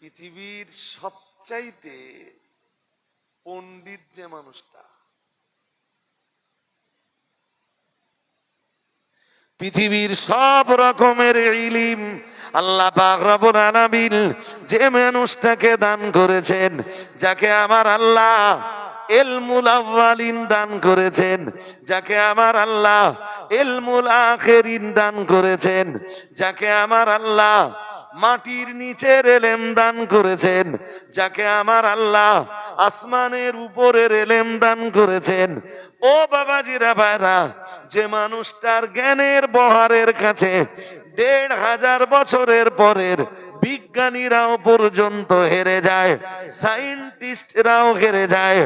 পৃথিবীর সবচাইতে পণ্ডিত যে মানুষটা, পৃথিবীর সব রকমের ইলম আল্লাহ পাক রব্বুল আলামিন যে মানুষটাকে দান করেছেন, যাকে আমার আল্লাহ ইলমুল আউয়ালিন দান করেছেন, যাকে আমার আল্লাহ ইলমুল আখিরিন দান করেছেন, যাকে আমার আল্লাহ মাটির নিচের ইলম দান করেছেন, যাকে আমার আল্লাহ আসমানের উপরের ইলম দান করেছেন, ও বাবাজিরা ভাইরা, যে মানুষটার জ্ঞানের বহারের কাছে ১৫০০ বছরের পরের বিজ্ঞানীরাও পর্যন্ত হেরে যায়, সায়েন্টিস্টরাও হেরে যায়,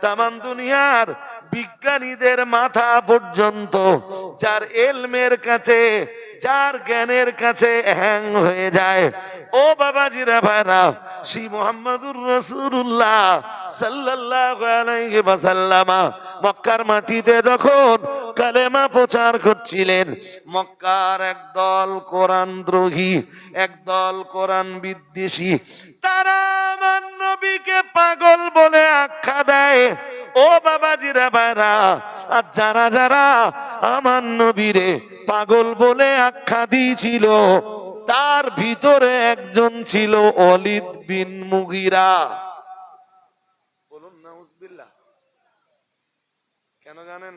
তামাম দুনিয়ার বিজ্ঞানীদের মাথা পর্যন্ত যার ইলমের কাছে, যার জ্ঞানের কাছে হ্যাং হয়ে যায়, ও বাবাজিরা ভাইরা, শ্রী মুহাম্মদুর রাসূলুল্লাহ সাল্লাল্লাহু আলাইহি ওয়াসাল্লাম মক্কার মাটিতে যখন কালেমা প্রচার করছিলেন, মক্কার একদল কোরআন দ্রোহী, একদল কোরআন বিদ্বেষী, তারা আমার নবীকে পাগল বলে আখ্যা দেয়। ও বাবাজিরা ভাইরা, আর যারা যারা আমার নবীরে পাগল বলে আখ্যা দিয়েছিল, তার ভিতরে একজন ছিল ওয়ালিদ বিন মুগীরা। বলুন নাউজুবিল্লাহ। কেন জানেন?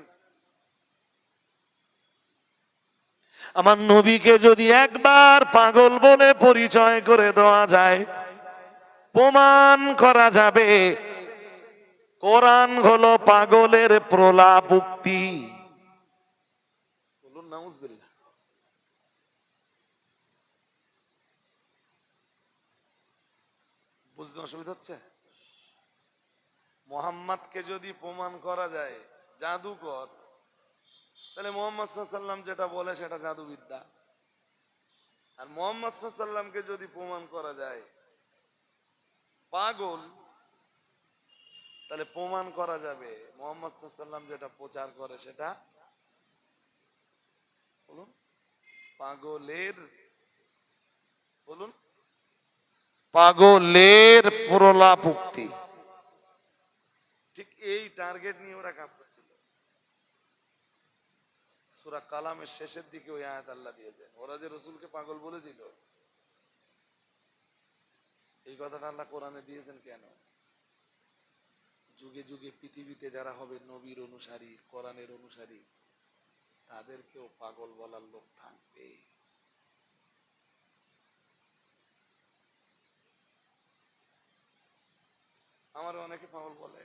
আমার নবীকে যদি একবার পাগল বলে পরিচয় করে দেওয়া যায়, প্রমাণ করা যাবে কোরআন হলো পাগলের প্রলাপ উক্তি। বলুন নাউজুবিল্লাহ। বুঝতে অসুবিধা হচ্ছে? মোহাম্মদকে যদি প্রমাণ করা যায় জাদুকর, তাহলে মোহাম্মদ সাল্লাল্লাহু আলাইহি ওয়াসাল্লাম যেটা বলে সেটা জাদুবিদ্যা। আর মোহাম্মদ সাল্লাল্লাহু আলাইহি ওয়াসাল্লামকে যদি প্রমাণ করা যায় পাগল, তাহলে প্রমাণ করা যাবে মোহাম্মদ সাল্লাল্লাহু আলাইহি ওয়াসাল্লাম যেটা প্রচার করে সেটা বলুন পাগলের, বলুন পাগলের প্রলাপ উক্তি। ঠিক এই টার্গেট নিয়ে ওরা কাজ করছিল। সূরা কালামের শেষের দিকে ওই আয়াত আল্লাহ দিয়েছেন। ওরা যে রাসূলকে পাগল বলেছিল, এই কথাটা আল্লাহ কোরআনে দিয়েছেন কেন? যুগে যুগে পৃথিবীতে যারা হবে নবীর অনুসারী, কোরআনের অনুসারী, তাদেরকেও পাগল বলার লোক থাকবে। আমার অনেকে পাগল বলে,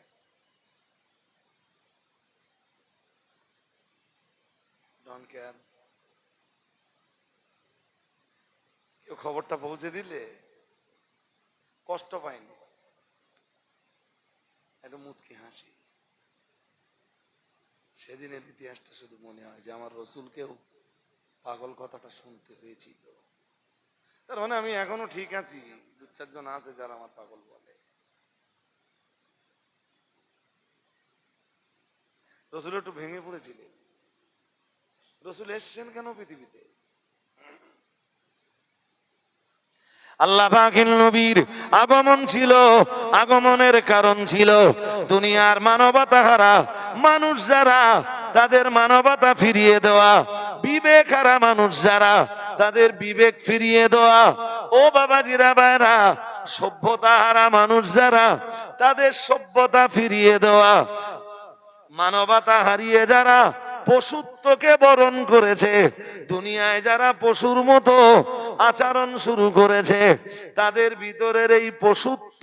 ডোন্ট কেয়ার। কেউ খবরটা পৌঁছে দিলে কষ্ট পায়নি, একটা মুচকি হাসি। সেদিনের ইতিহাসটা শুধু মনে হয় যে আমার রসুলকেও পাগল কথাটা শুনতে হয়েছিল। তার মানে আমি এখনো ঠিক আছি, দু চারজন আছে যারা আমার পাগল বলে। রসুল একটু ভেঙে পড়েছিলেন। রসুল এসছেন কেন পৃথিবীতে? আল্লাহ পাকের নবীর আগমন ছিল, আগমনের কারণ ছিল দুনিয়ার মানবতা হারা মানুষ যারা, তাদের মানবতা ফিরিয়ে দেওয়া, বিবেক হারা মানুষ যারা, তাদের বিবেক ফিরিয়ে দেওয়া। ও বাবাজিরা ভাইরা, সভ্যতা হারা মানুষ যারা, তাদের সভ্যতা ফিরিয়ে দেওয়া। মানবতা হারিয়ে যারা পশুত্বকে বরণ করেছে, দুনিয়ায় যারা পশুর মতো আচরণ শুরু করেছে, তাদের ভিতরের এই পশুত্ব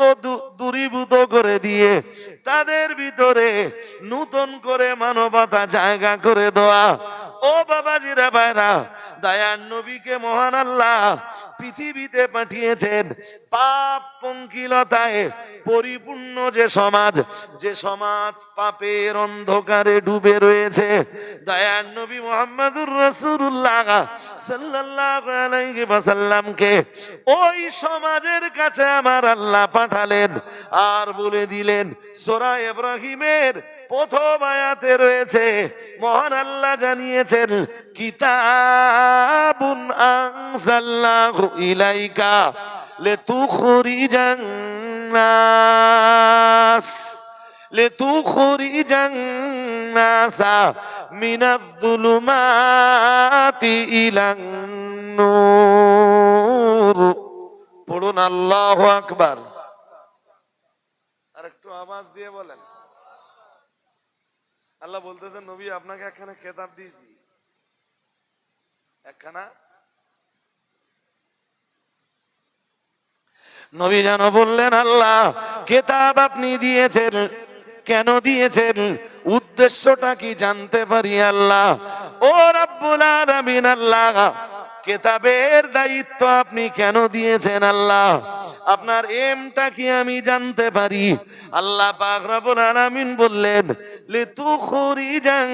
দূরীভূত করে দিয়ে তাদের ভিতরে নতুন করে মানবতা জায়গা করে দেওয়া। ও বাবাজিরা ভাইরা, দয়ার নবীকে মহান আল্লাহ পৃথিবীতে পাঠিয়েছেন পাপ পঙ্কিলতায় পরিপূর্ণ যে সমাজ, যে সমাজ পাপের অন্ধকারে ডুবে রয়েছে, দয়ার নবী মুহাম্মদুর রাসূলুল্লাহ সাল্লাল্লাহু আলাইহি ওয়াসাল্লামকে ওই সমাজের কাছে আমার আল্লাহ পাঠালেন। আর বলে দিলেন, সূরা ইব্রাহিমের প্রথম আয়াতে রয়েছে, মহান আল্লাহ জানিয়েছেন, কিতাবুন আনজালনাহু ইলাইকা লিতুখরিজান নাস লিতুখরিজান নাসা মিনায-যুলুমাতি ইলান নূর। পড়ুন আল্লাহু আকবার। আর একটু আওয়াজ দিয়ে বলেন। আল্লাহ বলতেছেন নবী আপনাকে একখানা কিতাব দিয়েছি, একখানা। নবী যেন বললেন আল্লাহ কিতাব আপনি দিয়েছেন, কেন দিয়েছেন, উদ্দেশ্যটা কি জানতে পারি আল্লাহ? ও রাব্বুল আলামিন আল্লাহ, কিতাবের দায়িত্ব আপনি কেন দিয়েছেন আল্লাহ? আপনার এমটা কি আমি জানতে পারি? আল্লাহ পাক রব্বুল আলামিন বললেন লিতুখরিজান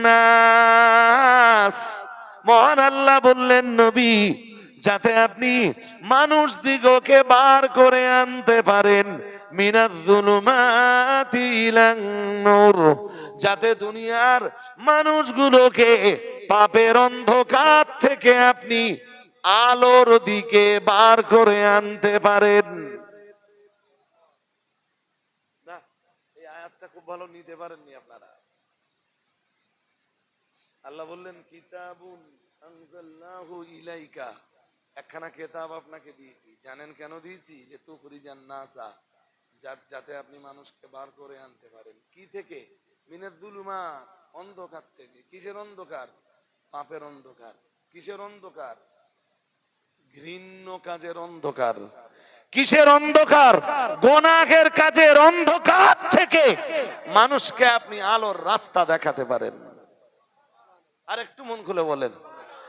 নাস। মহান আল্লাহ বললেন নবী যাতে আপনি মানুষ দিগকে বার করে আনতে পারেন মিনায-যুলুমাতি ইলান নূর, যাতে দুনিয়ার মানুষগুলোকে পাপের অন্ধকার থেকে আপনি আলোর দিকে বার করে আনতে পারেন। না, এই আয়াতটা খুব ভালো নিতে পারেননি আপনারা। আল্লাহ বললেন কিতাবুন আনজালনাহু ইলাইকা, একখানা কিতাব আপনাকে দিয়েছি। জানেন কেন দিয়েছি? লিতুখরিজান নাসা, যাতে আপনি মানুষকে বার করে আনতে পারেন। কি থেকে? মিনায-যুলুমাত, অন্ধকার থেকে। কিসের অন্ধকার? পাপের অন্ধকার। কিসের অন্ধকার? ঘৃণ্য কাজের অন্ধকার। কিসের অন্ধকার? গুনাহের কাজের অন্ধকার থেকে মানুষকে আপনি আলোর রাস্তা দেখাতে পারেন। আর একটু মন খুলে বলেন।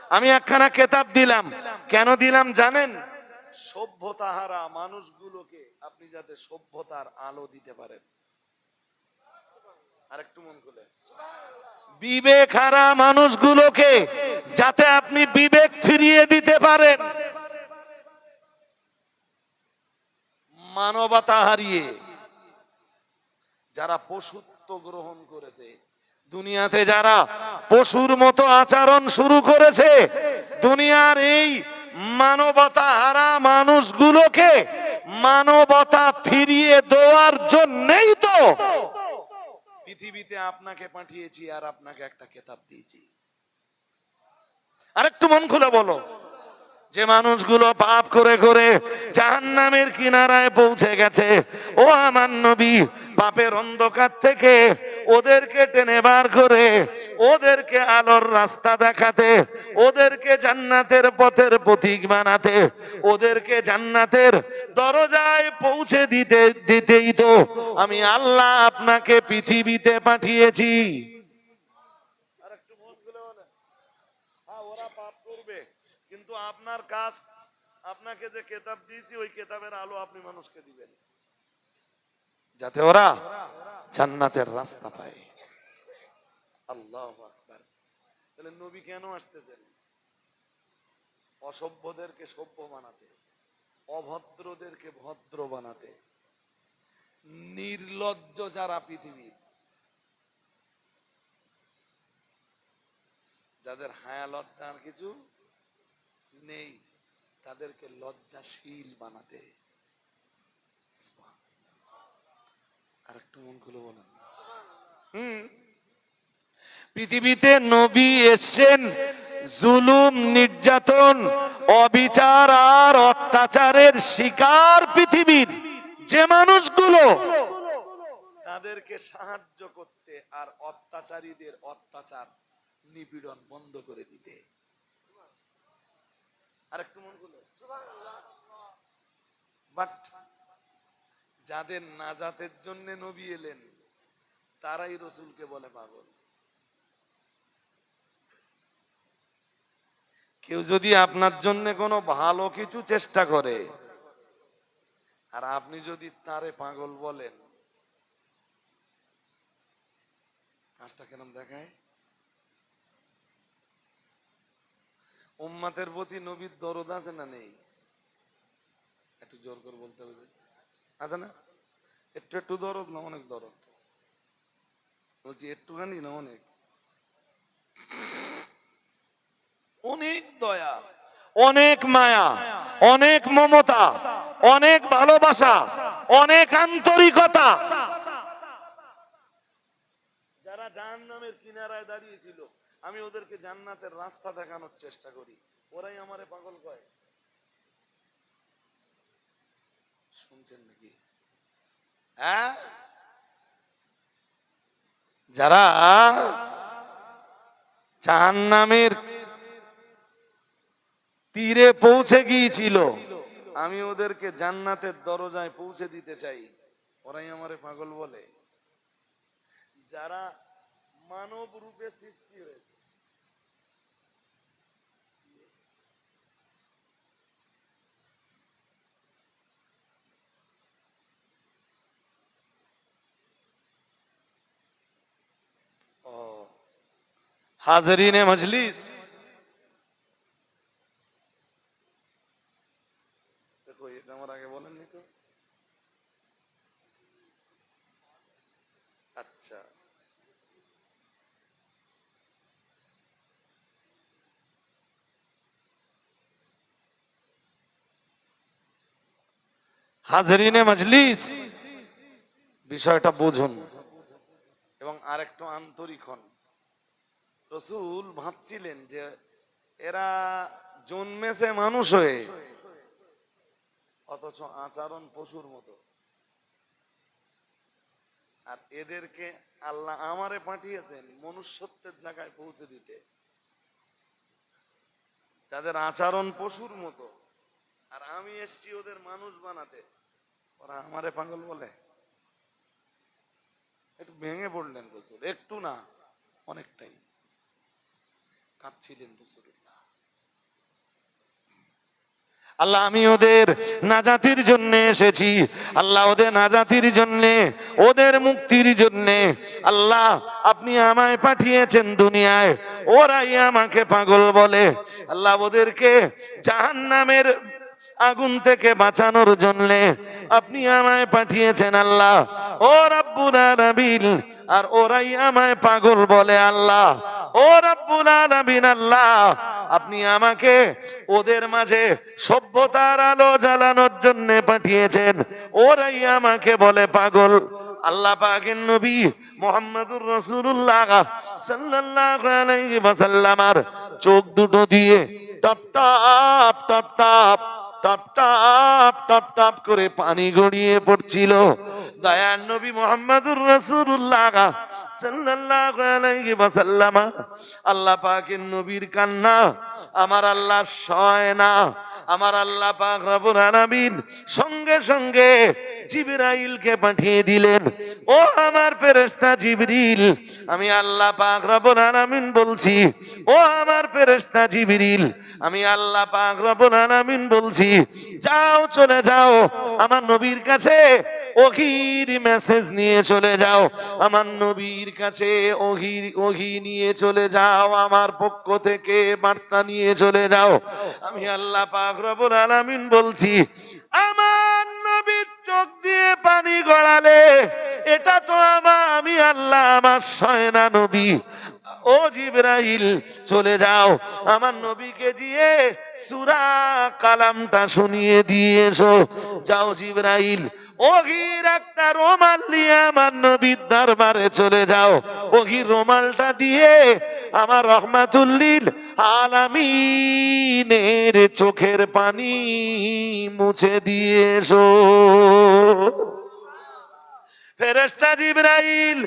আমি একখানা কিতাব দিলাম, কেন দিলাম জানেন? সভ্যতাহারা মানুষগুলোকে আপনি যাতে সভ্যতার আলো দিতে পারেন। আর একটু মন খুলে। বিবেক হারা মানুষগুলোকে যাতে আপনি বিবেক ফিরিয়ে দিতে পারেন। মানবতা হারিয়ে যারা পশুত্ব গ্রহণ করেছে, দুনিয়াতে যারা পশুর মতো আচরণ শুরু করেছে, দুনিয়ার এই মানবতা হারা মানুষগুলোকে মানবতা ফিরিয়ে দেওয়ার জন্যই তো পৃথিবীতে আপনাকে পাঠিয়েছি আর আপনাকে একটা কিতাব দিয়েছি। আরেকটু মন খুলে বলো। যে মানুষগুলো পাপ করে করে জাহান্নামের কিনারায় পৌঁছে গেছে, ও আমার নবী পাপের অন্ধকার থেকে ওদেরকে টেনে বার করে ওদেরকে আলোর রাস্তা দেখাতে, ওদেরকে জান্নাতের পথের পথিক বানাতে, ওদেরকে জান্নাতের দরজায় পৌঁছে দিতেই তো আমি আল্লাহ আপনাকে পৃথিবীতে পাঠিয়েছি। ওরা পাপ করবে, কিন্তু আপনার কাজ, আপনাকে যে কিতাব দিয়েছি ওই কিতাবের আলো আপনি মানুষকে দিবেন যাতে ওরা জান্নাতের রাস্তা পায়। আল্লাহু আকবার। তাহলে নবী কেন আসতেছেন? অসভ্যদেরকে সভ্য বানাতে, অভদ্রদেরকে ভদ্র বানাতে, নির্লজ্জ যারা পৃথিবীর, যাদের হায়া লজ্জার কিছু নেই, তাদেরকে লজ্জাশীল বানাতে। আর একটু মন খুলে বলেন। পৃথিবীতে নবী এসেছেন জুলুম, নির্যাতন, অবিচার আর অত্যাচারের শিকার পৃথিবীর যে মানুষগুলো, তাদেরকে সাহায্য করতে আর অত্যাচারীদের অত্যাচার নিপীড়ন বন্ধ করে দিতে। আরেকটু মন খুলে। বাট যাদের নাজাতের জন্য নবী এলেন তারাই রসুলকে বলে পাগল। কেউ যদি আপনার জন্য কোনো ভালো কিছু চেষ্টা করে আর আপনি যদি তারে পাগল বলেন, কাজটা কেমন দেখায়? উম্মতের প্রতি নবীর দরদ আছে না নেই? একটু জোর করে বলতে হবে। আছে না? একটু একটু দরদ না অনেক দরদ? বলছি একটুখানি না অনেক? অনেক দয়া, অনেক মায়া। অনেক মমতা, অনেক ভালোবাসা, অনেক আন্তরিকতা। যারা জাহান্নামের কিনারায় দাঁড়িয়েছিল, আমি ওদেরকে জান্নাতের রাস্তা দেখানোর চেষ্টা করি, ওরাই আমারে পাগল কয়। শুনছেন নাকি? হ্যাঁ, যারা জাহান্নামের তীরে পৌঁছে গিয়েছিল, আমি ওদেরকে জান্নাতের দরজায় পৌঁছে দিতে চাই, ওরাই আমারে পাগল বলে। যারা মানব রূপে সৃষ্টি হয়েছে, হাজরিনে মজলিস, দেখো এটা আমার আগে বলেননি তো। আচ্ছা, হাজরিনে মজলিস, বিষয়টা বুঝুন এবং আরেকটু আন্তরিক হন। রাসূল ভাবছিলেন যে এরা জন্মেছে মানুষ হয়ে, অথচ আচরণ পশুর মতো, আর এদেরকে আল্লাহ আমারে পাঠিয়েছেন মনুষ্যত্বের জায়গায় পৌঁছে দিতে। যাদের আচরণ পশুর মতো, আর আমি এসছি ওদের মানুষ বানাতে, ওরা আমারে পাগল বলে। একটু ভেঙে পড়লেন রাসূল, একটু না অনেকটাই কাঁদছিলেন রাসূলুল্লাহ। আল্লাহ, আমি ওদের নাজাতির জন্য এসেছি, আল্লাহ ওদের নাজাতির জন্য, ওদের মুক্তির জন্য আল্লাহ আপনি আমায় পাঠিয়েছেন দুনিয়ায়, ওরাই আমাকে পাগল বলে। আল্লাহ ওদেরকে জাহান্নামের আগুন থেকে বাঁচানোর জন্য আপনি আমায় পাঠিয়েছেন আল্লাহ, ও রাব্বুল আলামিন, আর ওরাই আমায় পাগল বলে আল্লাহ। ও রাব্বুল আলামিন, আল্লাহ আপনি আমাকে ওদের মাঝে সভ্যতার আলো জ্বালানোর জন্য পাঠিয়েছেন, ওরাই আমাকে বলে পাগল। আল্লাহ পাকের নবী মুহাম্মদুর রাসূলুল্লাহ সাল্লাল্লাহু আলাইহি ওয়াসাল্লামের চোখ দুটো দিয়ে top top top top top top top top করে পানি গড়িয়ে পড়ছিল। দয়ার নবী মুহাম্মদুর রাসূলুল্লাহ সাল্লাল্লাহু আলাইহি ওয়াসাল্লাম, আল্লাহ পাকের নবীর কান্না আমার আল্লাহ সয় না। আমার আল্লাহ পাক রব্বুল আলামিন সঙ্গে সঙ্গে জিবরাইলকে পাঠিয়ে দিলেন। ও আমার ফেরেশতা জিবরিল, আমি আল্লাহ পাক রব্বুল আলামিন বলছি, ও আমার ফেরেশতা জিবরিল, আমি আল্লাহ পাক রব্বুল আলামিন বলছি, যাও চলে যাও আমার নবীর কাছে, ওহির মেসেজ নিয়ে চলে যাও, আমার নবীর কাছে ওহি নিয়ে চলে যাও, আমার পক্ষ থেকে বার্তা নিয়ে চলে যাও। আমি আল্লাহ পাক রব্বুল আলামিন বলছি, আমার নবীর চোখ দিয়ে পানি গড়ালে এটা তো আমি আল্লাহ আমার সয়না নবী। ও জিবরাইল চলে যাও, আমার নবীকে গিয়ে সূরা কালামটা শুনিয়ে দিয়ে এসো। যাও জিবরাইল, ওহির একটা রুমাল নিয়ে আমার নবীর দরবারে চলে যাও, ওহির রুমালটা দিয়ে আমার রহমাতুল লিল আলামিনের চোখের পানি মুছে দিয়ে এসো। ফেরেশতা জিবরাইল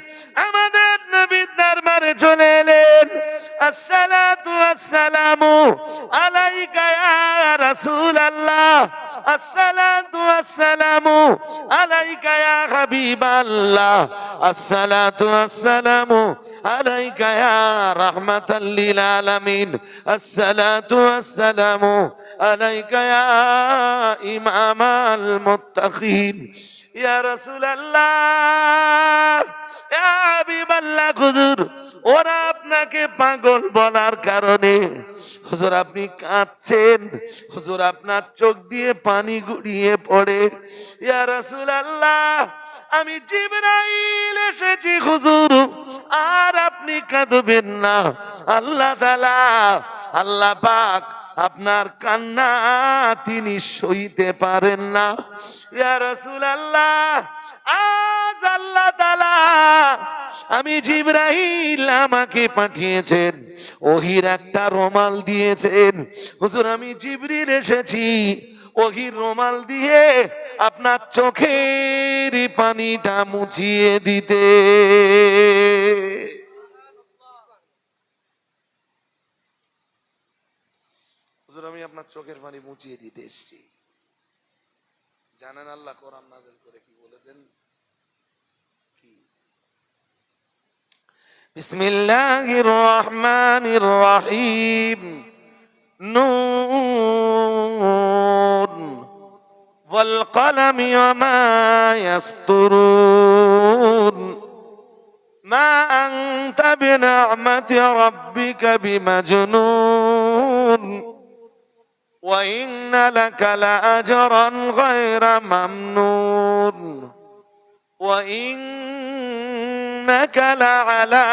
আমাদের নবীর দরবারে চলে এলেন। আসসালাতু ওয়াসসালামু আলাইকা ইয়া রাসূলুল্লাহ, আসসালাতু ওয়াসসালামু আলাইকা ইয়া হাবিবাল্লাহ, আসসালাতু ওয়াসসালামু আলাইকা ইয়া রাহমাতাল লিল আলামিন, আসসালাতু ওয়াসসালামু আলাইকা ইয়া ইমামাল মুত্তাকিন। ইয়া রাসূলুল্লাহ, ইয়া হাবিবাল্লাহ হুজুর, ওরা আপনাকে পাগল বলার কারণে হুজুর আপনি কাঁদছেন, হুজুর আপনার চোখ দিয়ে পানি গড়িয়ে পড়ে। ইয়া রাসূলুল্লাহ, আমি জিবরাইল এসেছি হুজুর, আর আপনি কাঁদবেন না। আল্লাহ তাআলা, আল্লাহ পাক আপনার কান্না তিনি সইতে পারেন না। ইয়া রাসূলুল্লাহ, আজ আল্লাহ তাআলা আমি জিবরাইল আমাকে পাঠিয়েছেন, ওহির একটা রুমাল দিয়েছেন। হুজুর আমি জিবরিল এসেছি ওহির রুমাল দিয়ে আপনার চোখের পানিটা মুছিয়ে দিতে। হুজুর আমি আপনার চোখের পানি মুছিয়ে দিতে এসেছি। জানেন আল্লাহ কোরআন নাযিল করে কি বলেছেন? কি? বিসমিল্লাহির রহমানির রহিম। নুন ওয়াল কলামি ওয়া মা ইয়াসতুরুন মা আনতা বিনি'মাতি রাব্বিকা বিমাজনুন ওয়া ইন্না লাকা লাআজরান গায়রা মামনুন ওয়া ইন্নাকা লাআলা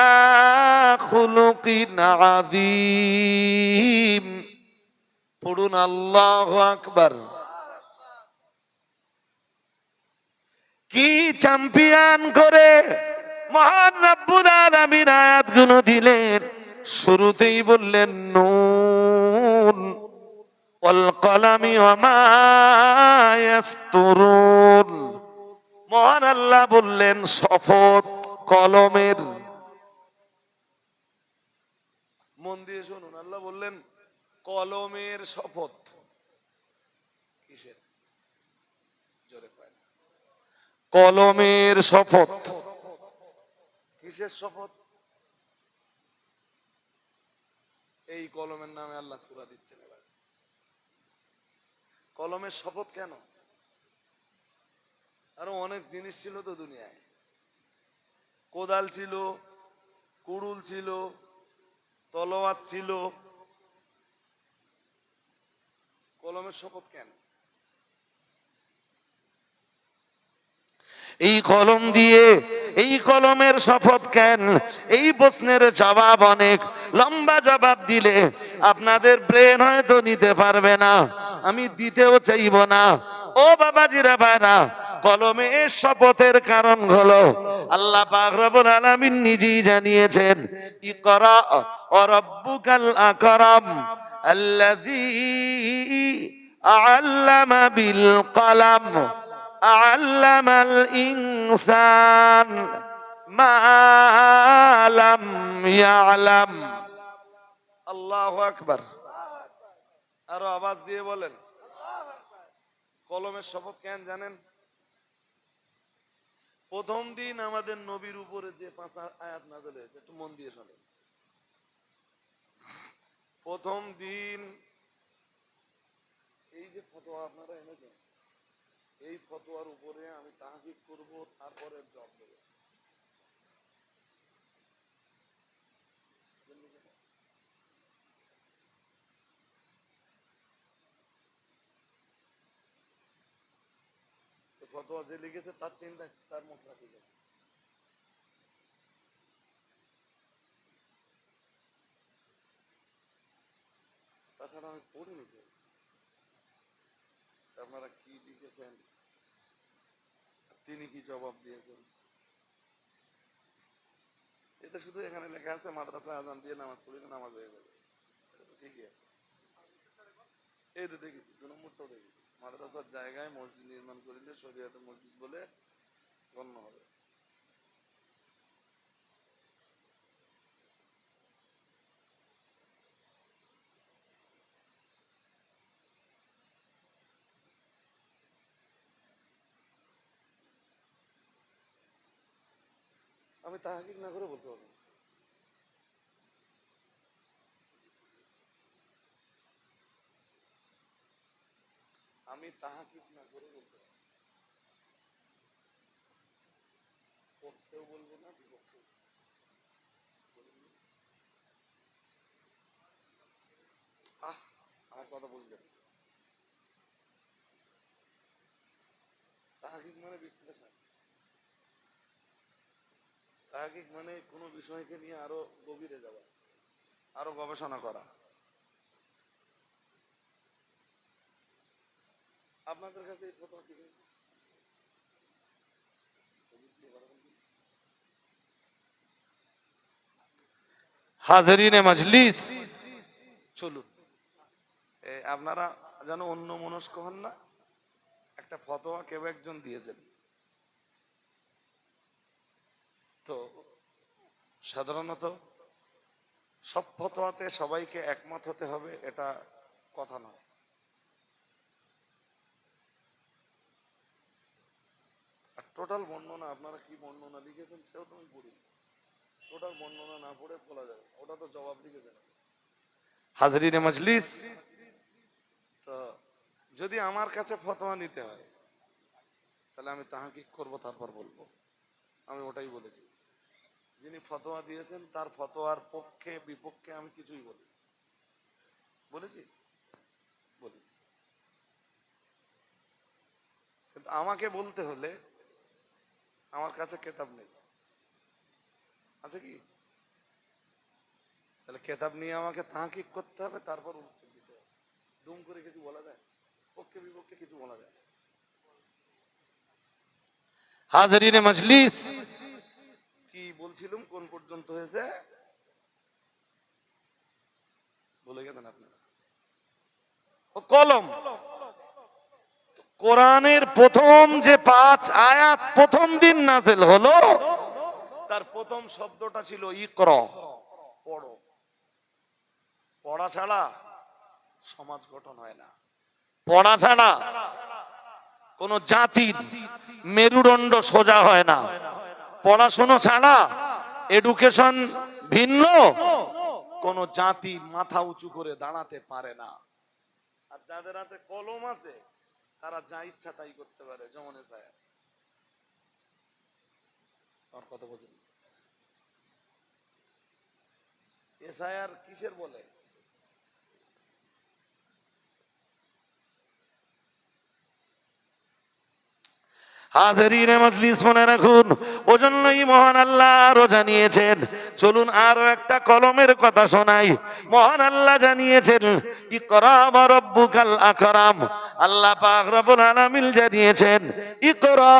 খুলুকিন আযীম। পড়ুন আল্লাহু আকবার। কি চ্যাম্পিয়ন করে মহান রব্বুল আলামিন আয়াতগুলো দিলেন। শুরুতেই বললেন নুন ওয়াল কলামি ওয়া মা ইয়াসতুরুন। মহান আল্লাহ বললেন শপথ কলমের। মন দিয়ে শুনুন, আল্লাহ বললেন কলমের শপথ। কিসের? জোরে কয়। কলমের শপথ। কিসের শপথ? এই কলমের নামে আল্লাহ সূরা দিচ্ছেন। এবার কলমের শপথ কেন? আরো অনেক জিনিস ছিল তো দুনিয়ায়। কোদাল ছিল, কুড়ুল ছিল, তলোয়ার ছিল, কলমের শপথ কেন? এই কলম দিয়ে, এই কলমের শপথ কেন? এই প্রশ্নের জবাব অনেক লম্বা জবাব দিলে আপনাদের ব্রেন হয়তো নিতে পারবে না, আমি দিতেও চাইব না। ও বাবাজিরা ভাইরা, কলমের শপথের কারণ হলো আল্লাহ পাক রব্বুল আলামিন নিজেই জানিয়েছেন, ইকরা ওয়া রাব্বুকাল আকরাম আল্লাযী আল্লামা বিল কলম আল্লামাল ইনসান মা লাম ইয়ালাম। আল্লাহু আকবার। আরো আওয়াজ দিয়ে বলেন। কলমের শপথ কেন জানেন? প্রথম দিন আমাদের নবীর উপরে যে 5 আয়াত নাযিল হয়েছে, একটু মন দিয়ে শুনুন। প্রথম দিন এই যে ফতোয়া আপনারা এনেছেন, এই ফতোয়ার উপরে আমি তাহকিক করব, তারপরে জবাব দেব। ফতোয়া যে লিখেছে তার চিন্তা, তার মশলা ঠিক আছে। তাছাড়া আমি পড়িনি তো আপনারা কি লিখেছেন, তিনি কি জবাব দিয়েছেন। এটা শুধু এখানে লেখা আছে মাদ্রাসা আযান দিয়ে নামাজ পড়লে নামাজ হয়ে যাবে, এটা তো ঠিকই আছে। এই তো দেখেছি, 2 নম্বরটাও দেখেছি, মাদ্রাসার জায়গায় মসজিদ নির্মাণ করিলে শরীয়তে মসজিদ বলে গণ্য হবে। আমি তাহকিক না করে বলতে পারবো। আমি তাহকিক না করে বলতে পারবো। পক্ষেও বলবো না, বিপক্ষেও। আমার কথা বুঝলেন? তাহকিক মানে বিশ্লেষণ, তাহকিক মানে কোনো বিষয়কে নিয়ে আরো গভীরে যাওয়া, আরো গবেষণা করা। আপনাদের কাছে এই ফতোয়া ঠিক আছে? হাজারিনে মজলিস, চলুন আপনারা যেন অন্য মনস্ক হন না। একটা ফতোয়া কেউ একজন দিয়েছেন, তো সাধারণত সব ফতোয়াতে সবাইকে একমত হতে হবে এটা কথা নয়। আর টোটাল বর্ণনা আপনারা কি বর্ণনা লিখেছেন সেও তুমি পড়ি, টোটাল বর্ণনা না পড়ে বলা যাবে, ওটা তো জবাব লিখেছেন। হাজরিনে মজলিস, তো যদি আমার কাছে ফতোয়া নিতে হয় তাহলে আমি তাহকিক করব, তারপর বলবো। আমি ওটাই বলেছি, যিনি ফতোয়া দিয়েছেন তার ফতোয়ার পক্ষে বিপক্ষে আমি কিছুই বলেছি বলি। কিন্তু আমাকে বলতে হলে আমার কাছে কেতাব নেই, আছে কি? তাহলে কেতাব নিয়ে আমাকে তাহকিক করতে হবে, তারপর উত্তর দিতে হবে। দুম করে কিছু বলা যায়? পক্ষে বিপক্ষে কিছু বলা যায়? হাজরিনে মজলিস, কি বলছিলাম, কোন পর্যন্ত হয়েছে বলে গেছেন আপনারা? কলম। কোরআনের প্রথম যে 5 আয়াত প্রথম দিন নাযিল হলো, তার প্রথম শব্দটা ছিল ইকরা, পড়ো। পড়া ছাড়া সমাজ গঠন হয় না, পড়া ছাড়া কোন জাতির মেরুদণ্ড সোজা হয় না, পড়াশোনা ছাড়া, এডুকেশন ভিন্ন কোন জাতি মাথা উঁচু করে দাঁড়াতে পারে না। আর যাদের হাতে কলম আছে তারা যা ইচ্ছা তাই করতে পারে, যেমন এসআইআর। আমার কথা বলছেন? এসআইআর কিসের বলে? হাজরিনে মজলিস, মনে রাখুন, ওজন্যই মহান আল্লাহ আরো জানিয়েছেন। চলুন আরো একটা কলমের কথা শোনাই। মহান আল্লাহ জানিয়েছেন ইকরা ওয়া রাব্বুকাল আকরাম। আল্লাহ পাক রব্বুল আলামিন জানিয়েছেন ইকরা,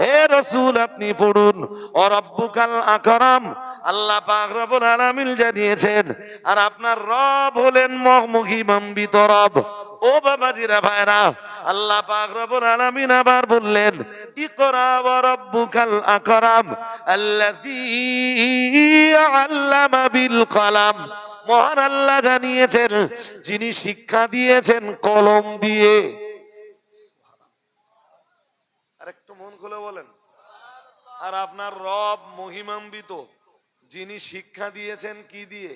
হে রাসূল আপনি পড়ুন, ওয়া রাব্বুকাল আকরাম, আল্লাহ পাক রব্বুল আলামিন জানিয়েছেন। আর আপনার রব হলেন মহিমান্বিত রব। ও বাবাজিরা ভাইরা, আল্লাহ পাক রব্বুল আলামিন আবার বললেন ইকরা ওয়া রাব্বুকাল আকরাম আল্লাযী আল্লামা বিল কলম। মহান আল্লাহ জানিয়েছেন যিনি শিক্ষা দিয়েছেন কলম দিয়ে। আরেকটু মন খুলে বলেন। আর আপনার রব মহিমান্বিত, যিনি শিক্ষা দিয়েছেন কি দিয়ে?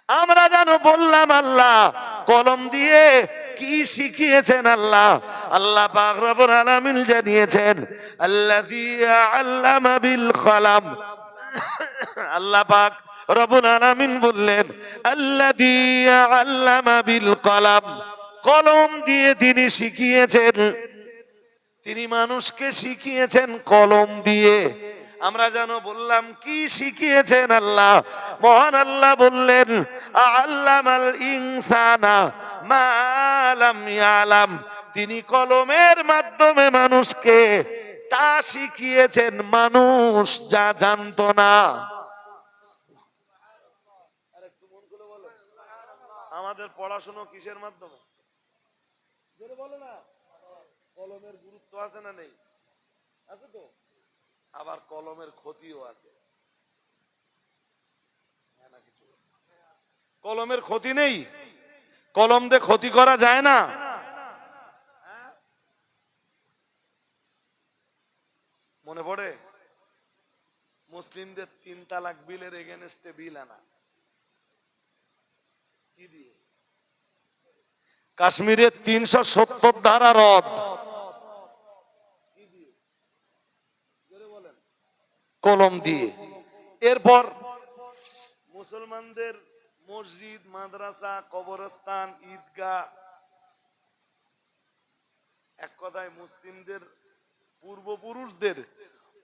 আমরা জানো বললাম আল্লাহ কলম দিয়ে। কি শিখিয়েছেন আল্লাহ? আল্লাহ পাক রব্বুল আলামিন জানিয়েছেন আল্লাযী আল্লামা বিল কলম। আল্লাহ পাক রব্বুল আলামিন বললেন আল্লাযী আল্লামা বিল কলম, কলম দিয়ে তিনি শিখিয়েছেন, তিনি মানুষকে শিখিয়েছেন কলম দিয়ে। আমরা যেন বললাম কি শিখিয়েছেন আল্লাহ? মহান আল্লাহ বললেন আল্লামাল ইনসানা মা লাম ইয়ালাম, তিনি কলমের মাধ্যমে মানুষকে তা শিখিয়েছেন মানুষ যা জানতো না। আমাদের পড়াশোনা কিসের মাধ্যমে? বলো না, কলমের গুরুত্ব আছে না নেই? আছে তো। আবার কলমের ক্ষতিও আছে। কলমের ক্ষতি নেই? কলম দিয়ে ক্ষতি করা যায় না? মনে পড়ে মুসলিমদের 3 তালাক বিলের এগেনস্টে বিল আনা, কি দিয়ে? কাশ্মীরের 370 ধারা রদ, কি দিয়ে? কলম দিয়ে। এরপর মুসলমানদের মসজিদ, মাদ্রাসা, কবরস্থান, ঈদগাহ, এক কথায় মুসলিমদের পূর্বপুরুষদের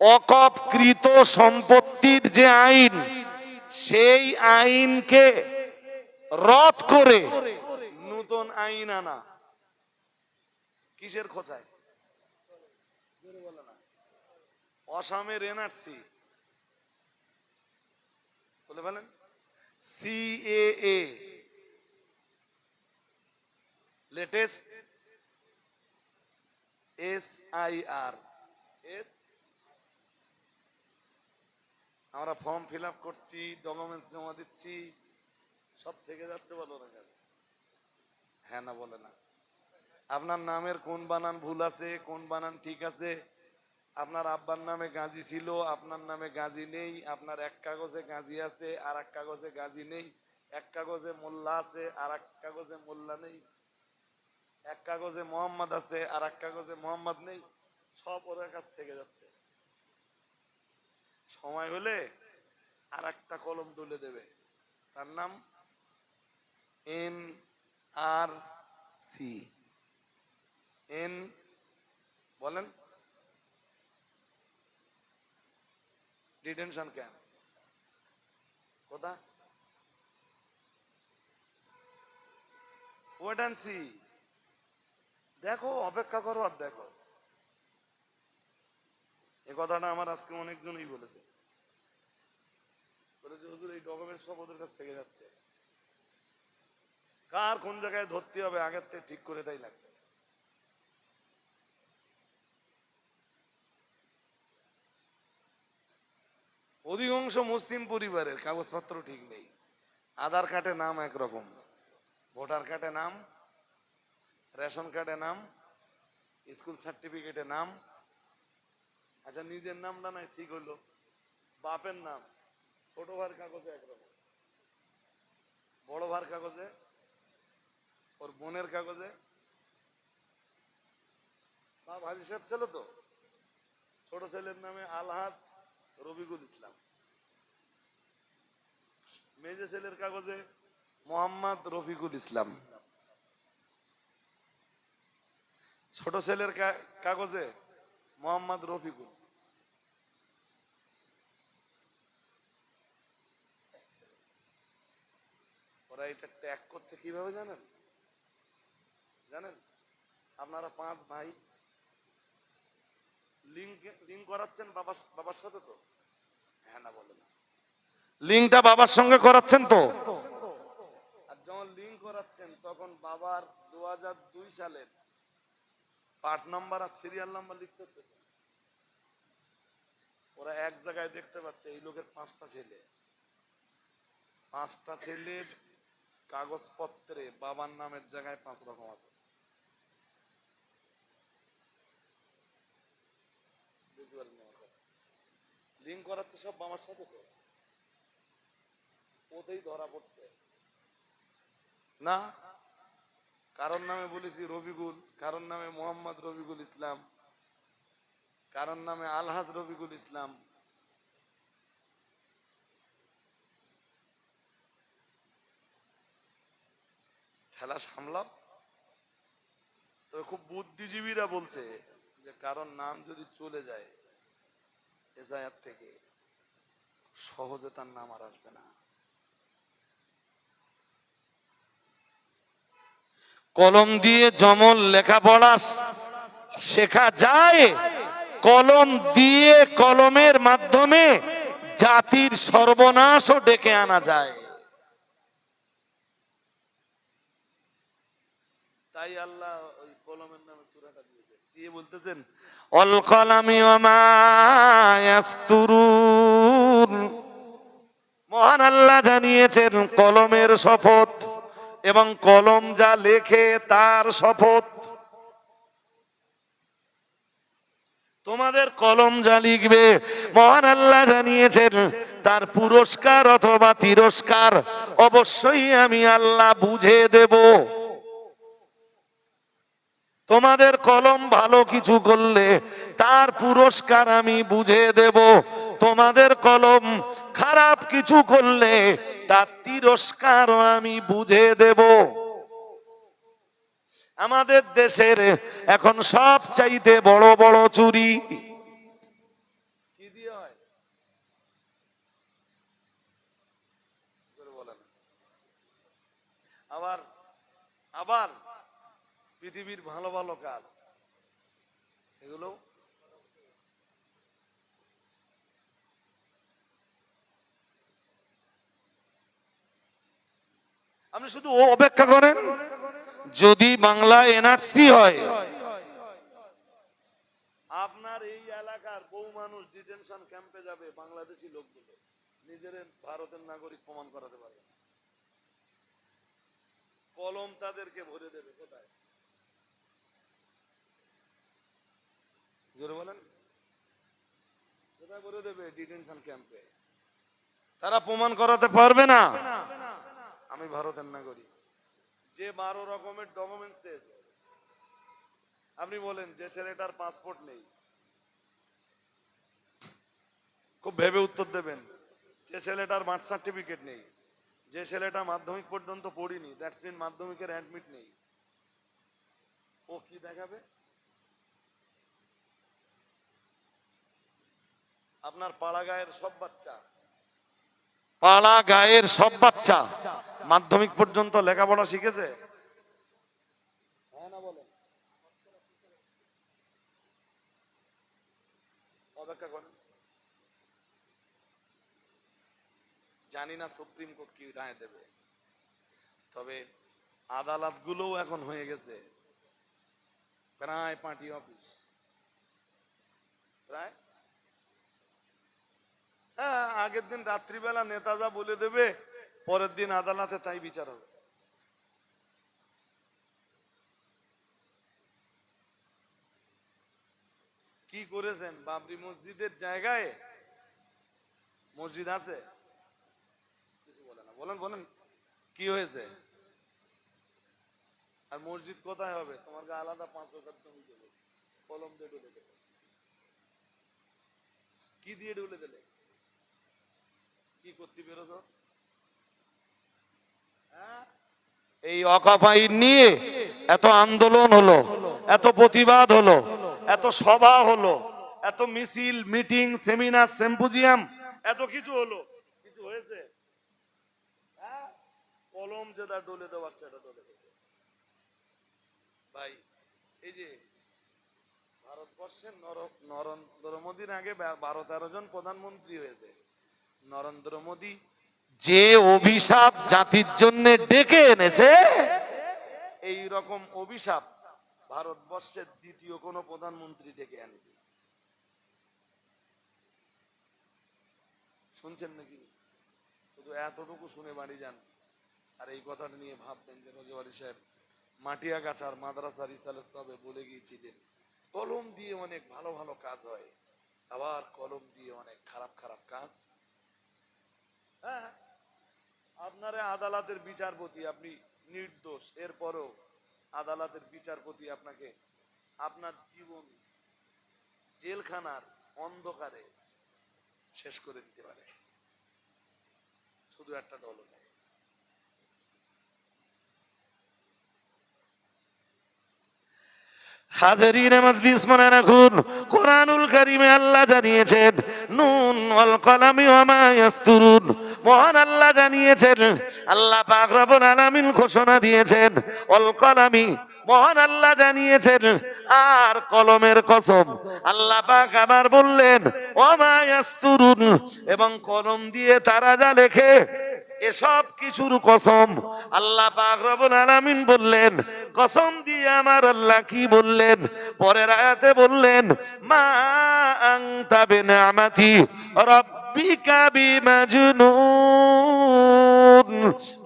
অকপকৃত সম্পত্তির যে আইন, সেই আইনকে রদ করে নতুন আইন আনা। কিসের খোঁচায়? অসমের এনআরসি বলে বলেন, সিএএ, লেটেস্ট SIR। আমরা ফর্ম ফিল আপ করছি, ডকুমেন্টস জমা দিচ্ছি, সব থেকে যাচ্ছে, বলো না কেন? হ্যাঁ না বলে না? আপনার নামের কোন বানান ভুল আছে, কোন বানান ঠিক আছে? আপনার আব্বার নামে গাজী ছিল, আপনার নামে গাজী নেই। আপনার এক কাগজে গাজী আছে, আর এক কাগজে গাজী নেই। এক কাগজে মোল্লা আছে, আর এক কাগজে মোল্লা নেই। এক কাগজে মোহাম্মদ আছে, আর এক কাগজে মোহাম্মদ নেই। সব ওদের কাছ থেকে যাচ্ছে। সময় হলে আর একটা কলম তুলে দেবে, তার নাম NRC। বলেন, ডিটেনশন ক্যাম্প। কোথা? Wait and see. দেখো, অপেক্ষা করো আর দেখো। এই কথাটা আমার আজকে অনেকজনই বলেছে, হুজুর এই ডকুমেন্ট সব ওদের কাছ থেকে যাচ্ছে। কার কোন জায়গায় ধরতে হবে আগের থেকে ঠিক করে তাই লাগবে। অধিকাংশ মুসলিম পরিবারের কাগজপত্র ঠিক নেই। আধার কার্ডে নাম একরকম, ভোটার কার্ডে নাম, রেশন কার্ডে নাম, স্কুল সার্টিফিকেটে নাম। আচ্ছা, নিজের নামটা নাই ঠিক হইলো, বাপের নাম ছোট ভাইয়ের কাগজে একরকম, বড় ভাইয়ের কাগজে, ওর বোনের কাগজে। বাপ হাজি সাহেব ছিল তো, ছোট ছেলের নামে আলহাজ রবিকুল ইসলাম, মেজে ছেলের কাগজে মোহাম্মদ রফিকুল ইসলাম, ছোট ছেলের কাগজে মোহাম্মদ রফিকুল। ওরা এটা ট্যাগ করছে কিভাবে জানেন? আপনারা 5 ভাই লিঙ্ক করাচ্ছেন বাবার সাথে তো? হ্যাঁ না বলেন? লিঙ্কটা বাবার সঙ্গে করাচ্ছেন তো? আর যখন লিঙ্ক করাচ্ছেন তখন বাবার 2002 সালের পার্ট নাম্বার আর সিরিয়াল নাম্বার লিখতে হচ্ছে। ওরা এক জায়গায় দেখতে পাচ্ছে এই লোকের 5টা ছেলে, 5টা ছেলের কাগজপত্রে বাবার নামের জায়গায় 5 রকম আছে। লিঙ্ক করাচ্ছে সব বাবার সাথে তো, ওতেই ধরা পড়ছে না। কারণ নামে বলেছি রবিকুল, কারণ নামে মোহাম্মদ রবিকুল ইসলাম, কারণ নামে আলহাজ রবিকুল ইসলাম। ঠেলা সামলাও। তবে খুব বুদ্ধিজীবীরা বলছে যে কারণ নাম যদি চলে যায় এজায়াত থেকে, সহজে তার নাম আর আসবে না। কলম দিয়ে জমল লেখাপড়া শেখা যায়, কলম দিয়ে কলমের মাধ্যমে জাতির সর্বনাশও ডেকে আনা যায়। তাই আল্লাহ ওই কলমের নামে সূরাটা দিয়েছেন, দিয়ে বলতেছেন অল কলামি ওয়া মা ইয়াসতুরুন। মহান আল্লাহ জানিয়েছেন কলমের শপথ, এবং কলম যা লেখে তার শপথ। তোমাদের কলম যা লিখবে, মহান আল্লাহ জানিয়েছেন তার পুরস্কার অথবা তিরস্কার অবশ্যই আমি আল্লাহ বুঝে দেব। তোমাদের কলম ভালো কিছু করলে তার পুরস্কার আমি বুঝে দেব, তোমাদের কলম খারাপ কিছু করলে তার তিরস্কার আমি বুঝে দেব। আমাদের দেশের এখন সব চাইতে বড় বড় চুরি কি দিয়ে হয়? আবার আবার পৃথিবীর ভালো ভালো কাজ এগুলো আপনি শুধু অপেক্ষা করেন, যদি বাংলা এনআরসি হয় আপনার এই এলাকার বহু মানুষ ডিটেনশন ক্যাম্পে যাবে, বাংলাদেশি লোকগুলো নিজের ভারতের নাগরিক প্রমাণ করাতে পারবে, কলম তাদেরকে ভরে দেবে। কোথায় জোরে বলেন, কোথায় ভরে দেবে? ডিটেনশন ক্যাম্পে। তারা প্রমাণ করাতে পারবে না আমি ভারতের নাগরিক। যে 12 রকমের ডকুমেন্টস, আপনি বলেন যে ছেলেটার পাসপোর্ট নেই, খুব ভেবে উত্তর দেবেন। যে ছেলেটার বার্থ সার্টিফিকেট নেই, যে ছেলেটা মাধ্যমিক পর্যন্ত পড়িনি, দ্যাটস মিন মাধ্যমিকের অ্যাডমিট নেই, ও কি দেখাবে? আপনার পাড়া গায়ের সব বাচ্চা, পাড়া গায়ের সব বাচ্চা মাধ্যমিক পর্যন্ত লেখাপড়া শিখেছে? হ্যাঁ না বলেন, অপেক্ষা করেন। জানি না সুপ্রিম কোর্ট কি রায় দেবে, তবে আদালত গুলোও এখন হয়ে গেছে প্রায় পার্টি অফিস, প্রায়। হ্যাঁ, আগের দিন রাত্রিবেলা নেতা যা বলে দেবে, পরের দিন আদালতে তাই বিচার হবে। কি করেছেন? বাবরি মসজিদের জায়গায় মসজিদ আছে, কিছু বলে না। বলেন বলেন কি হয়েছে? আর মসজিদ কোথায় হবে? তোমার আলাদা 5 একর জমি দেবে, কলম দিয়ে ঢুলে দেবে। কি দিয়ে ঢুলে দিলে? কি করতে বেরোছ? এই ওয়াকফ আইন নিয়ে এত আন্দোলন হলো, এত প্রতিবাদ হলো, এত সভা হলো, এত মিছিল, মিটিং, সেমিনার, সিম্পোজিয়াম, এত কিছু হলো, কিছু হয়েছে? কলম যেটা ডলে দেওয়ার সেটা ডলে দেবে। ভাই, এই যে ভারতবর্ষের নরেন্দ্র মোদীর আগে 12-13 জন প্রধানমন্ত্রী হয়েছে। নরেন্দ্র মোদী যে অভিশাপ জাতির জন্য ডেকে এনেছে, এই রকম অভিশাপ ভারতবর্ষের দ্বিতীয় কোন প্রধানমন্ত্রী ডেকে আনেনি। শুনছেন নাকি? শুধু এতটুকু শুনে বাড়ি যান, আর এই কথাটা নিয়ে ভাববেন যে রজওয়ারি সাহেব মাটিয়াগাছার মাদ্রাসা রিসালের সবে বলে গিয়েছিলেন, কলম দিয়ে অনেক ভালো ভালো কাজ হয়, আবার কলম দিয়ে অনেক খারাপ খারাপ কাজ। হ্যাঁ, আপনার আদালতের বিচারপতি, আপনি নির্দোষ, এরপরও আদালতের বিচারপতি আপনাকে আপনার জীবন জেলখানার অন্ধকারে শেষ করে দিতে পারে, শুধু একটা দল নেই। হাজারিনে মজলিস মনে রাখুন, কোরআনুল কারীমে আল্লাহ জানিয়েছেন নুন ওয়াল কলামি ওয়া মা ইয়াসতুরুন। মহান আল্লাহ জানিয়েছেন, আল্লাহ পাক রব্বুল আলামিন ঘোষণা দিয়েছেন ওয়াল কলামি, মহান আল্লাহ জানিয়েছেন আর কলমের কসম। আল্লাহ পাক আবার বললেন ওয়া মা ইয়াসতুরুন, এবং কলম দিয়ে তারা যা লেখে এসব কিছুর কসম। আল্লাহ পাক রব্বুল আলামিন বললেন, কসম দিয়ে আমার আল্লাহ কি বললেন? পরের আয়াতে বললেন মা আনতা বিনিআমাতি রাব্বিকা রাব্বিকা বিমাজনুন।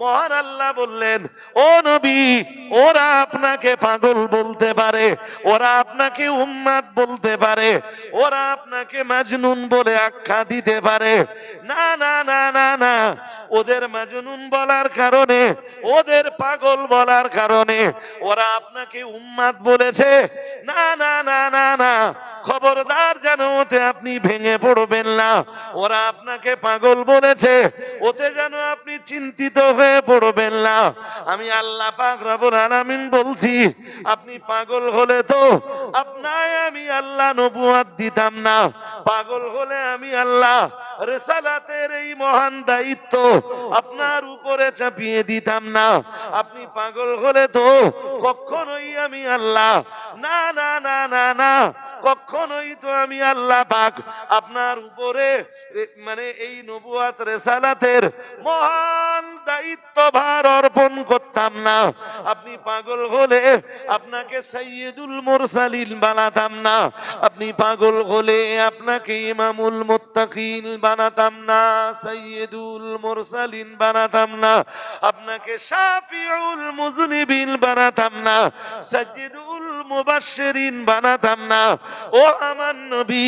মহান আল্লাহ বললেন, ও নবী, ওরা আপনাকে পাগল বলতে পারে, ওরা আপনাকে উম্মাদ বলতে পারে, ওরা আপনাকে মাজনুন বলে আখ্যা দিতে পারে। না না না না না, ওদের মাজনুন বলার কারণে, ওদের পাগল বলার কারণে ওরা আপনাকে উম্মাদ বলেছে। না না না না না, খবরদার যেন ওতে আপনি ভেঙে পড়বেন না। ওরা আপনাকে পাগল বলেছে, ওতে যেন আপনি চিন্তিত হয়ে পড়বেন না। আমি আল্লাহ পাক রব্বুল আলামিন বলছি, আপনি পাগল হলে তো আপনায় আমি আল্লাহ নবুয়ত দিতাম না। পাগল হলে আমি আল্লাহ রিসালাতের এই মহান দায়িত্ব আপনার উপরে চাপিয়ে দিতাম না। আপনি পাগল হলে তো কখনোই আমি আল্লাহ, না না না না না, কখনোই তো আমি আল্লাহ পাক আপনার উপরে মানে এই নবুয়ত রিসালাতের মহান দায়িত্ব ভার অর্পণ করতাম না। আপনি পাগল হলে আপনাকে সাইয়্যিদুল মুরসালিন বানাতাম না। আপনি পাগল হলে আপনাকে ইমামুল মুত্তাকিন বানাতাম না, সাইয়্যিদুল মুরসালিন বানাতাম না। আপনাকে শাফিউল মুযনিবিন বানাতাম না, সাইয়্যিদুল মুবাশশিরিন বানাতাম না। ও আমার নবী,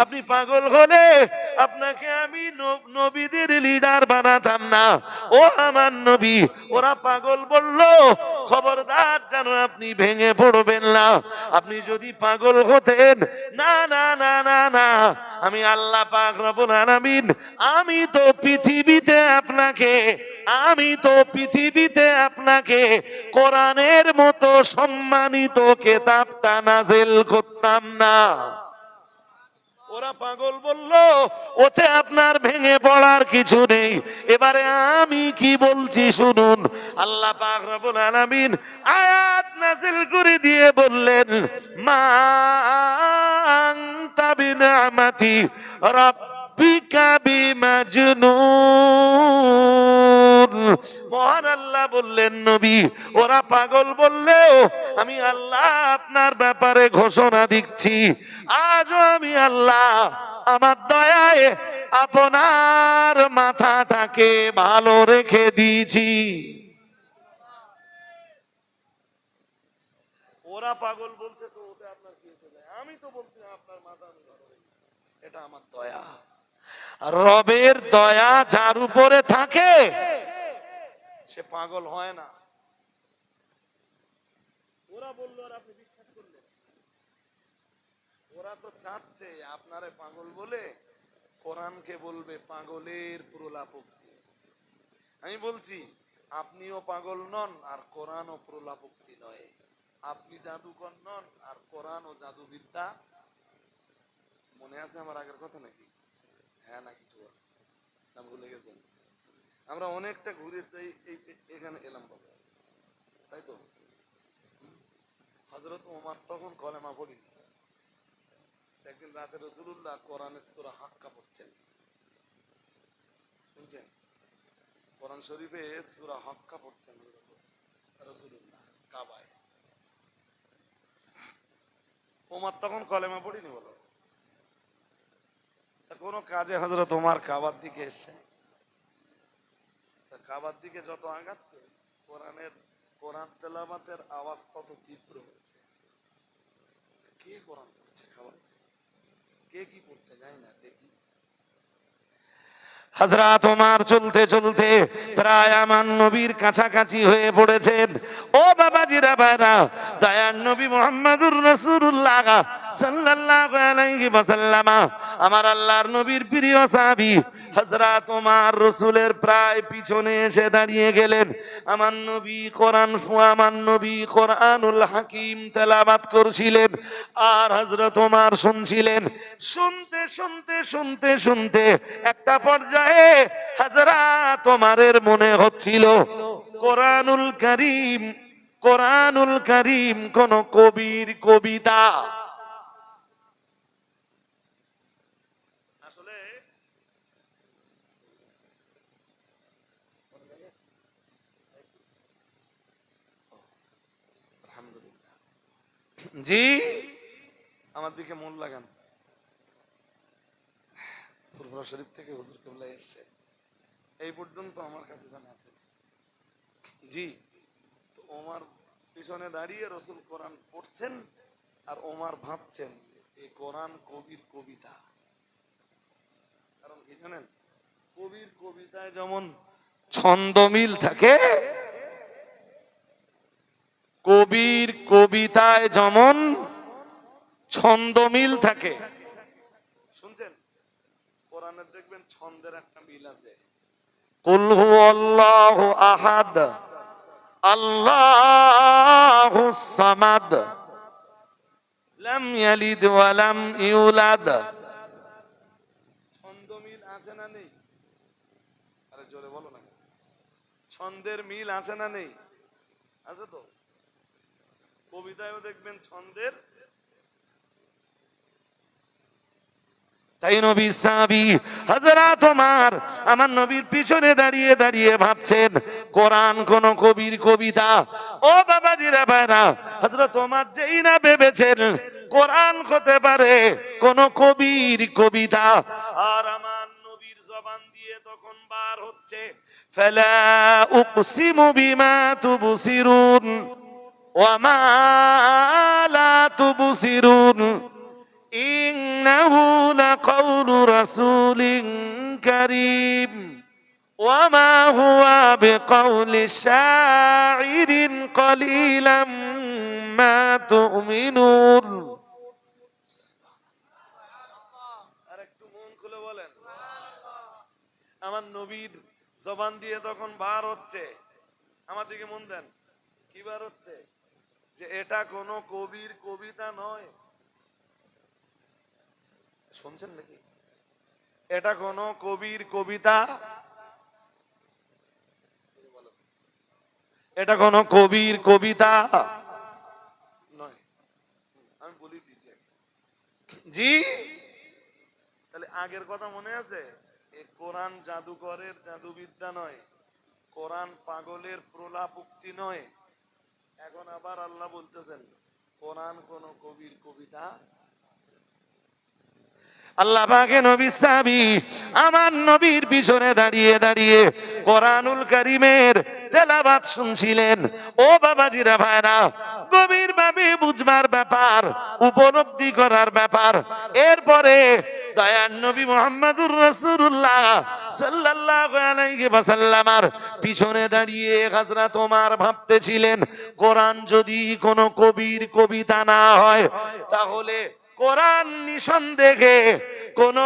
আপনি পাগল হলে আপনাকে আমি নবীদের লিডার বানাতাম না। ও আমার নবী, ওরা পাগল বলল, খবরদার যেন আপনি ভেঙে পড়বেন না। আপনি যদি পাগল হতেন, না না না না না, আমি আল্লাহ পাক রব্বুল আলামিন, আমি তো পৃথিবীতে আপনাকে কোরআনের মতো সম্মানিত কিতাবটা নাযিল করতাম না। ওরা পাগল বলল, ওতে আপনার ভেঙে পড়ার কিছু নেই। এবারে আমি কি বলছি শুনুন। আল্লাহ পাক রব্বুল আলামিন আয়াত নাযিল করে দিয়ে বললেন, মা আনতা বিনিআমাতি রাব্বিকা বিমাজনুন। মহান আল্লাহ বললেন, নবী, ওরা পাগল বললেও আমি আল্লাহ আপনার ব্যাপারে ঘোষণা দিচ্ছি, আজও আমি আল্লাহ আমার দয়ায় আপনার মাথাটাকে ভালো রেখে দিয়েছি। ওরা পাগল বলছে তো ওতে আপনার কি হতে যায়? আমি তো বলছি আপনার মাথা আমি ভালো রেখেছি, এটা আমার দয়া। রবের দয়া যার উপরে থাকে সে পাগল হয় না। ওরা বললো আর আপনি বিশ্বাস করলেন? ওরা তো চাচ্ছে আপনারে পাগল বলে কোরআনকে বলবে পাগলের প্রলাপোক্তি। আমি বলছি আপনিও পাগল নন আর কোরআনও প্রলাপোক্তি নয়। আপনি জাদুকর নন আর কোরআন ও জাদুবিদ্যা। মনে আছে আমার আগের কথা নাকি? হ্যাঁ না কিছু নাম ভুলে গেছেন? আমরা অনেকটা ঘুরে এখানে এলাম বাবা, তাই তো? হযরত ওমর তখন কলেমা পড়িনি। একদিন রাতে রাসূলুল্লাহ কোরআনের সূরা হাক্কা পড়ছেন, শুনছেন? কোরআন শরীফে সূরা হাক্কা পড়ছেন রাসূলুল্লাহ কাবায়। ওমর তখন কলেমা পড়িনি বলো। তা কোনো কাজে হযরত ওমর কাবার দিকে এসছে। কাবার দিকে যত আগাচ্ছে কোরআন তেলাওয়াতের আওয়াজ তত তীব্র হচ্ছে। কে কোরআন পড়ছে? খাবার কে কি পড়ছে জানি না, দেখি। হযরত ওমর চলতে চলতে প্রায় আমার নবীর কাছাকাছি হয়ে পড়েছেন। ও বাবাজিরা ভাইরা, দয়ার নবী মুহাম্মদুর রাসূলুল্লাহ সাল্লাল্লাহু আলাইহি ওয়াসাল্লাম, আমার আল্লাহর নবীর প্রিয় সাহাবী হযরত ওমর রাসূলের প্রায় পিছনে এসে দাঁড়িয়ে গেলেন। আমার নবী কোরআনুল হাকিম তেলাওয়াত করছিলেন আর হযরত ওমর শুনছিলেন। শুনতে শুনতে শুনতে শুনতে একটা পর্যায়ে হযরত ওমরের মনে হচ্ছিল কোরআনুল কারীম কোন কবির কবিতা। আসলে আলহামদুলিল্লাহ জি, আমার দিকে মন লাগান। পূর্ব উমরা শরীফ থেকে হুজুর কেবলা এসছে, এই পর্যন্ত আমার কাছে যা মেসেজ। জি, তো ওমর পিছনে দাঁড়িয়ে রসুল কোরআন পড়ছেন আর ওমর ভাবছেন এই কোরআন কবির কবিতা। কারণ কি জানেন, কবির কবিতায় যেমন ছন্দমিল থাকে, কবির কবিতায় যেমন ছন্দমিল থাকে। শুনছেন, কোরআনের দেখবেন ছন্দের একটা মিল আছে। কুল হুয়াল্লাহু আহাদ আল্লাহুস সামাদ লাম ইয়ালিদ ওয়া লাম ইউলাদ। ছন্দ মিল আছে না নেই? আরে জোরে বলো না। ছন্দের মিল আছে না নেই? আছে তো। কবিতায়ও দেখবেন ছন্দের। তাই নবী সাহাবী হযরত ওমর আমার নবীর পিছনে দাঁড়িয়ে দাঁড়িয়ে ভাবছেন কোরআন কোন কবির কবিতা। ও বাবাজিরা ভাইরা, হযরত ওমর যেই না ভেবেছেন কোরআন হতে পারে কোন কবির কবিতা, আর আমার নবীর জবান দিয়ে তখন বার হচ্ছে ফালা উকসিমু বিমা তুবসিরুন ওয়া মা লা তুবসিরুন ইন্নাহু লাকাউলু রাসূলিন কারীম ওয়া মা হুয়া বিকাউলি শাইরিন কলিলাম মা তুমিনুন। আর একটু মন খুলে বলেন, আমার নবীর জবান দিয়ে তখন বার হচ্ছে, আমার দিকে মন দেন, কি বার হচ্ছে? যে এটা কোনো কবির কবিতা নয়। শুনছেন নাকি? এটা কোন কবির কবিতা, এটা কোন কবির কবিতা নয়। আমি বলি দিচ্ছি জি। তাহলে আগের কথা মনে আছে? এই কোরআন জাদুকরের জাদুবিদ্যা নয়, কোরআন পাগলের প্রলাপ উক্তি নয়। এখন আবার আল্লাহ বলতেছেন কোরআন কোন কবির কবিতা। আল্লাহ পাকের নবী সাহাবী আমার নবীর পিছনে দাঁড়িয়ে দাঁড়িয়ে কোরআনুল কারীমের তেলাওয়াত শুনছিলেন। ও বাবাজিরা ভাইরা, গভীর ভাবে বুঝবার ব্যাপার, উপলব্ধি করার ব্যাপার। এরপরে দয়ার নবী মুহাম্মদুর রাসূলুল্লাহ সাল্লাল্লাহু আলাইহি ওয়াসাল্লামের পিছনে দাঁড়িয়ে হযরত ওমর ভাবতেছিলেন কোরআন যদি কোনো কবির কবিতা না হয়, তাহলে কোরআন নিঃসন্দেহে কোন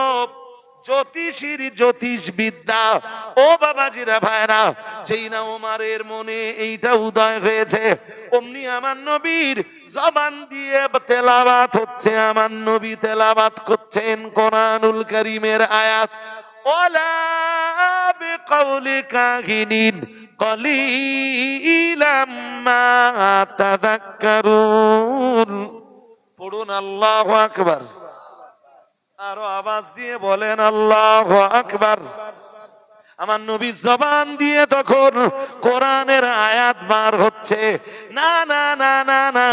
জ্যোতিষীর জ্যোতিষ বিদ্যা। ও বাবাজিরা ভাইরা, যেই না ওমরের মনে এইটা উদয় হয়েছে, অমনি আমার নবীর জবান দিয়ে তেলাওয়াত হচ্ছে, আমার নবী তেলাওয়াত করছেন কোরআনুল কারীমের আয়াত। ওয়ালা বিকাউলি কাহিনিন কলিলাম মা তাযাক্কারুন। পড়ুন আল্লাহু আকবার, আরো আওয়াজ দিয়ে বলেন আল্লাহু আকবার। আমার নবী জবান দিয়ে তখন কোরআনের আয়াত বার হচ্ছে। না না না না না,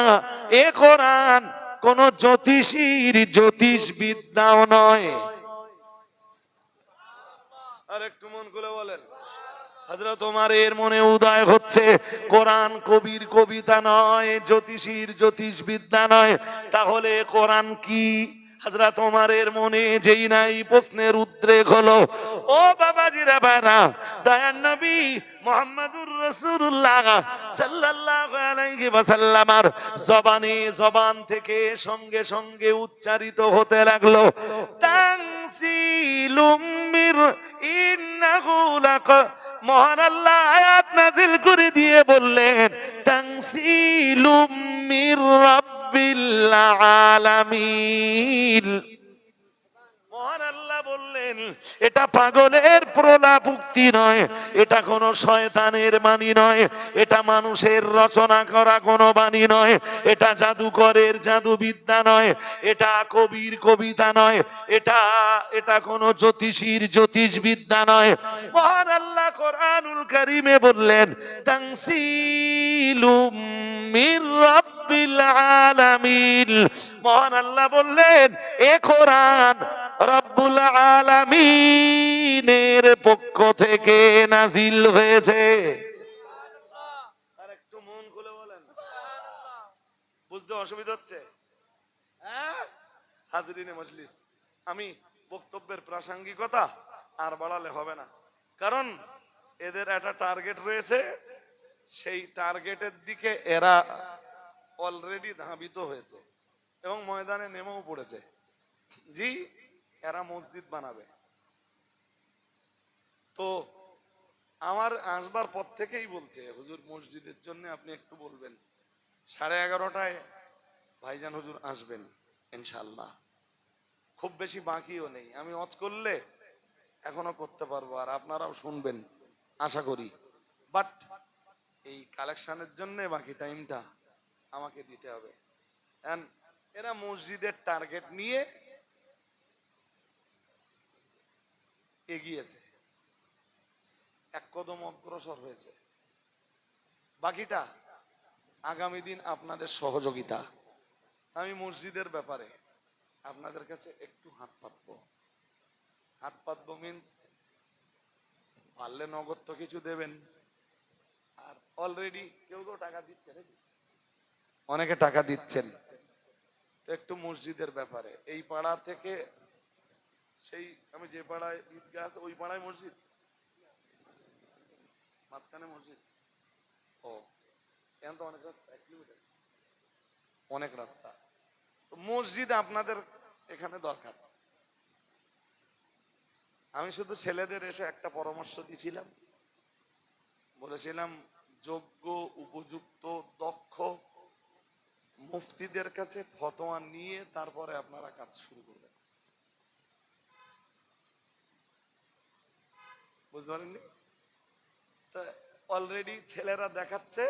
এ কোরআন কোন জ্যোতিষীর জ্যোতিষ বিদ্যাও নয়। আর একটু মন খুলে বলেন। হযরত ওমরের মনে উদয় হচ্ছে কোরআন কবির কবিতা নয়, জ্যোতিষীর জ্যোতিষ বিদ্যা নয়, তাহলে কোরআন কি? হযরত ওমরের মনে যেই নাই প্রশ্নের উদ্রেক হলো, ও বাবাজিরা ভাইরা, দয়ার নবী মুহাম্মদুর রাসূলুল্লাহ সাল্লাল্লাহু আলাইহি ওয়াসাল্লামের জবানে জবান থেকে সঙ্গে সঙ্গে উচ্চারিত হতে লাগলো তানসিলুম মির ইন্নাহু লাকা। মহান আল্লাহ আয়াত নাযিল করে দিয়ে বললেন তানসিলুম মির রাব্বিল আলামিন। মহান আল্লাহ বললেন এটা পাগলের প্রলাপ উক্তি নয়, এটা কোন শয়তানের বাণী নয়, এটা মানুষের রচনা করা কোন বাণী নয়, এটা জাদুকরের জাদুবিদ্যা নয়, এটা কবির কবিতা নয়, এটা কোন জ্যোতিষীর জ্যোতিষ বিদ্যা নয়। মহান আল্লাহ কোরআনুল কারীমে বললেন তানসিলুম মির রাব্বিল আলামিন। মহান আল্লাহ বললেন এ কোরআন রব্বুল আলামিনের পক্ষ থেকে নাজিল হয়েছে। আর একটু মন খুলে বলেন, বুঝতে অসুবিধা হচ্ছে? হ্যাঁ হাজরিনে মজলিস, আমি বক্তব্যের প্রাসঙ্গিকতা আর বাড়ালে হবে না, কারণ এদের একটা টার্গেট রয়েছে, সেই টার্গেটের দিকে এরা অলরেডি ধাবিত হয়েছে এবং ময়দানে নেমেও পড়েছে। জি, এরা মসজিদ বানাবে। তো আমার আসবার পর থেকেই বলছে, হুজুর মসজিদের জন্য আপনি একটু বলবেন। 11:30টায় ভাইজান হুজুর আসবেন ইনশাল্লাহ। খুব বেশি বাকিও নেই, আমি ওয়াজ করলে এখনো করতে পারবো আর আপনারাও শুনবেন আশা করি। বাট এই কালেকশনের জন্য বাকি টাইমটা আমাকে দিতে হবে। এরা মসজিদের টার্গেট নিয়ে এগিয়েছে, এক কদম অগ্রসর হয়েছে। বাকিটা আগামী দিন আপনাদের সহযোগিতা। আমি মসজিদের ব্যাপারে আপনাদের কাছে একটু হাত পাতবো। হাত পাতবো মিন্স পারলে নগদ তো কিছু দেবেন, আর অলরেডি কেউ কেউ টাকা দিচ্ছে নাকি, অনেকে টাকা দিচ্ছেন। তো একটু মসজিদের ব্যাপারে, এই পাড়া থেকে সেই আমি যে পাড়ায় ঈদগাহ আছে ওই পাড়ায় মসজিদ, মাঝখানে মসজিদ। ও এখন তো অনেক রাস্তা, 1 কিলোমিটার অনেক রাস্তা। তো মসজিদ আপনাদের এখানে দরকার। আমি শুধু ছেলেদের এসে একটা পরামর্শ দিয়েছিলাম, বলেছিলাম যোগ্য উপযুক্ত দক্ষ মুফতিদের কাছে ফতোয়া নিয়ে তারপরে আপনারা কাজ শুরু করবেন। বুঝতে পারেননি? তা অলরেডি ছেলেরা দেখাচ্ছে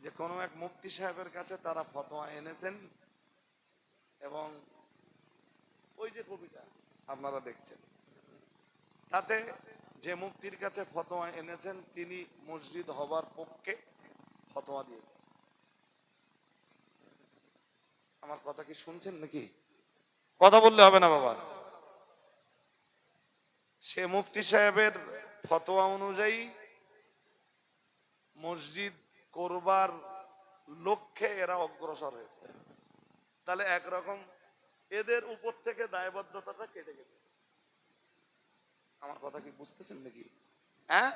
যে কোনো এক মুফতি সাহেবের কাছে তারা ফতোয়া এনেছেন, এবং ওই যে কবিতা আপনারা দেখছেন, তাতে যে মুফতির কাছে ফতোয়া এনেছেন তিনি মসজিদ হবার পক্ষে ফতোয়া দিয়েছেন। আমার কথা কি শুনছেন নাকি? কথা বললে হবে না বাবা। সে মুফতি সাহেবের ফতোয়া অনুযায়ী মসজিদ করবার লক্ষ্যে এরা অগ্রসর হয়েছে। তাহলে একরকম এদের উপর থেকে দায়বদ্ধতাটা কেটে গেছে। আমার কথা কি বুঝতেছেন নাকি? হ্যাঁ,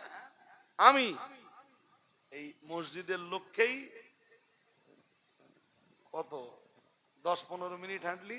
আমি এই মসজিদের লক্ষ্যেই কত 10-15 মিনিট হাঁটলি